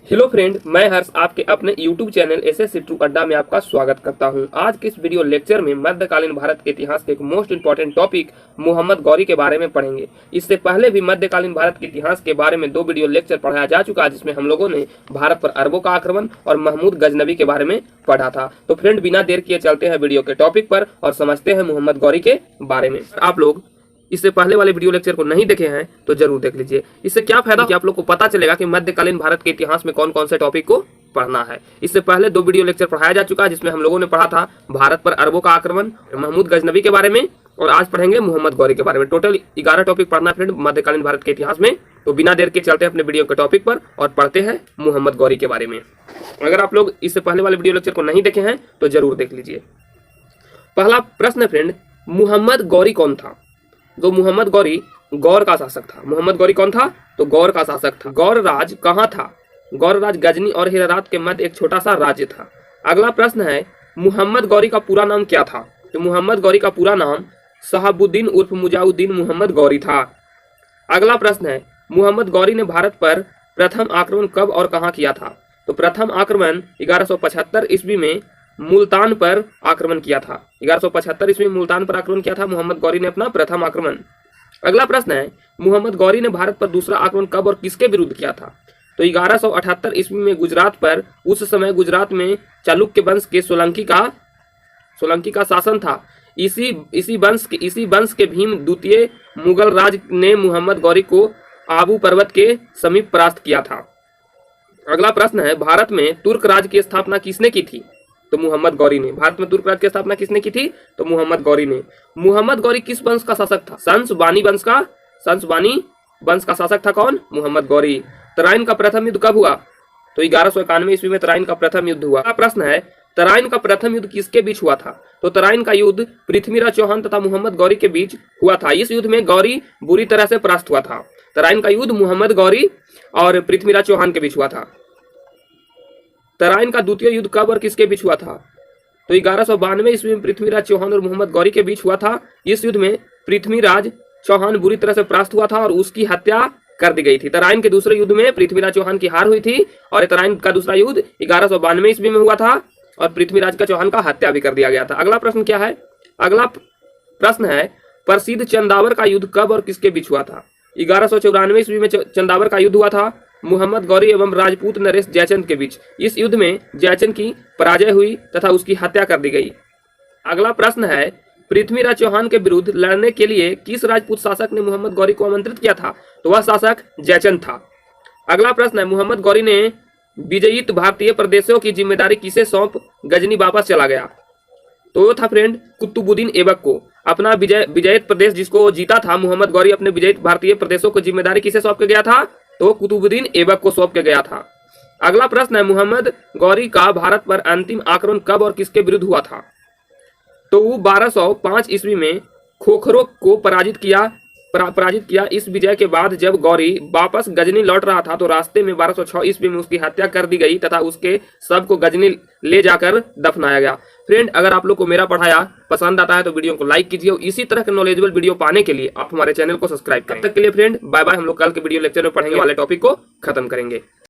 Hello friend, मैं हर्ष आपके अपने YouTube चैनल एसएससी ट्रू अड्डा में आपका स्वागत करता हूं। आज के इस वीडियो लेक्चर में मध्यकालीन भारत के इतिहास के एक most important topic Muhammad Gauri के बारे में पढ़ेंगे। इससे पहले भी मध्यकालीन भारत के इतिहास के बारे में 2 वीडियो लेक्चर पढ़ाया जा चुका है, जिसमें हम लोगों ने भारत पर अरबों का आक्रमण और महमूद गजनबी के बारे में पढ़ा था। तो फ्रेंड, बिना देर किए चलते हैं वीडियो के टॉपिक पर और समझते हैं मुहम्मद गौरी के बारे में। आप लोग इससे पहले वाले वीडियो लेक्चर को नहीं देखे हैं तो जरूर देख लीजिए। इससे क्या फायदा कि आप लोग को पता चलेगा कि मध्यकालीन भारत के इतिहास में कौन कौन से टॉपिक को पढ़ना है। इससे पहले 2 वीडियो लेक्चर पढ़ाया जा चुका है, जिसमें हम लोगों ने पढ़ा था भारत पर अरबों का आक्रमण, महमूद गजनबी के बारे में, और आज पढ़ेंगे मुहम्मद गौरी के बारे में। टोटल 11 टॉपिक पढ़ना है फ्रेंड मध्यकालीन भारत के इतिहास में। तो बिना देर के चलते हैं अपने वीडियो के टॉपिक पर और पढ़ते हैं मुहम्मद गौरी के बारे में। अगर आप लोग इससे पहले वाले वीडियो लेक्चर को नहीं देखे हैं तो जरूर देख लीजिए। पहला प्रश्न फ्रेंड, मुहम्मद गौरी कौन था? तो मुहम्मद गौरी गौर का शासक था। मुहम्मद गौरी कौन था? तो गौर का शासक था। गौर राज कहाँ था? गौर राज गजनी और हेरात के मध्य एक छोटा सा राज्य था। अगला प्रश्न है, मुहम्मद गौरी का पूरा नाम क्या था? तो मुहम्मद गौरी का पूरा नाम शहाबुद्दीन उर्फ मुजाउद्दीन मुहम्मद गौरी था। अगला प्रश्न है, मुहम्मद गौरी ने भारत पर प्रथम आक्रमण कब और कहाँ किया था? तो प्रथम आक्रमण 1175 ईस्वी में मुल्तान पर आक्रमण किया था। 1175 ईस्वी में मुल्तान पर आक्रमण किया था मुहम्मद गौरी ने अपना प्रथम आक्रमण। अगला प्रश्न है, मुहम्मद गौरी ने भारत पर दूसरा आक्रमण कब और किसके विरुद्ध किया था? तो 1178 ईस्वी में गुजरात पर। उस समय गुजरात में चालुक्य वंश के सोलंकी का शासन था। इसी वंश के भीम द्वितीय मुगल राज ने मुहम्मद गौरी को आबू पर्वत के समीप परास्त किया था। अगला प्रश्न है, भारत में तुर्क राज की स्थापना किसने की थी? तो मुहम्मद गौरी ने। भारत में तुर्क राज की स्थापना किसने की थी? तो मुहम्मद गौरी ने। मुहम्मद गौरी किस वंश का शासक था? संसबानी वंश का शासक था कौन? मुहम्मद गौरी। तराइन का प्रथम युद्ध कब हुआ? तो 1191 ईस्वी में तराइन का प्रथम युद्ध हुआ। प्रश्न है, तराइन का प्रथम युद्ध किसके बीच हुआ था? तो तराइन का युद्ध पृथ्वीराज चौहान तथा मुहम्मद गौरी के बीच हुआ था। इस युद्ध में गौरी बुरी तरह से परास्त हुआ था। तराइन का युद्ध मुहम्मद गौरी और पृथ्वीराज चौहान के बीच हुआ था। तराइन का द्वितीय युद्ध कब और किसके बीच हुआ था? तो 1192 ईस्वी में पृथ्वीराज चौहान और मुहम्मद गौरी के बीच हुआ था। इस युद्ध में पृथ्वीराज चौहान बुरी तरह से परास्त हुआ था और उसकी हत्या कर दी गई थी। तराइन के दूसरे युद्ध में पृथ्वीराज चौहान की हार हुई थी और तराइन का दूसरा युद्ध 1192 ईस्वी में हुआ था और पृथ्वीराज का चौहान का हत्या भी कर दिया गया था। अगला प्रश्न क्या है? अगला प्रश्न है, प्रसिद्ध चंदावर का युद्ध कब और किसके बीच हुआ था? 1194 ईस्वी में चंदावर का युद्ध हुआ था मुहम्मद गौरी एवं राजपूत नरेश जयचंद के बीच। इस युद्ध में जयचंद की पराजय हुई तथा उसकी हत्या कर दी गई। अगला प्रश्न है, पृथ्वीराज चौहान के विरुद्ध लड़ने के लिए किस राजपूत शासक ने मुहम्मद गौरी को आमंत्रित किया था? तो वह शासक जयचंद था। अगला प्रश्न है, मुहम्मद गौरी ने विजयित भारतीय प्रदेशों की जिम्मेदारी किसे सौंप गजनी वापस चला गया? तो वो था फ्रेंड कुतुबुद्दीन ऐबक को। अपना विजयित प्रदेश जिसको जीता था मुहम्मद गौरी, अपने विजयित भारतीय प्रदेशों को जिम्मेदारी किसे सौंप के गया था? तो कुतुबुद्दीन ऐबक को सौंप के गया था। अगला प्रश्न है, मुहम्मद गौरी का भारत पर अंतिम आक्रमण कब और किसके विरुद्ध हुआ था? तो वो 1205 ईस्वी में खोखरों को पराजित किया। इस विजय के बाद जब गौरी वापस गजनी लौट रहा था तो रास्ते में 1206 ईस्वी में उसकी हत्या कर दी गई तथा उसके शव को गजनी ले जाकर दफनाया गया। फ्रेंड, अगर आप लोग को मेरा पढ़ाया पसंद आता है तो वीडियो को लाइक कीजिए और इसी तरह के नॉलेजेबल वीडियो पाने के लिए आप हमारे चैनल को सब्सक्राइब करें। तब तक के लिए फ्रेंड बाय बाय। हम लोग कल के वीडियो लेक्चर में पढ़ेंगे वाले टॉपिक को खत्म करेंगे।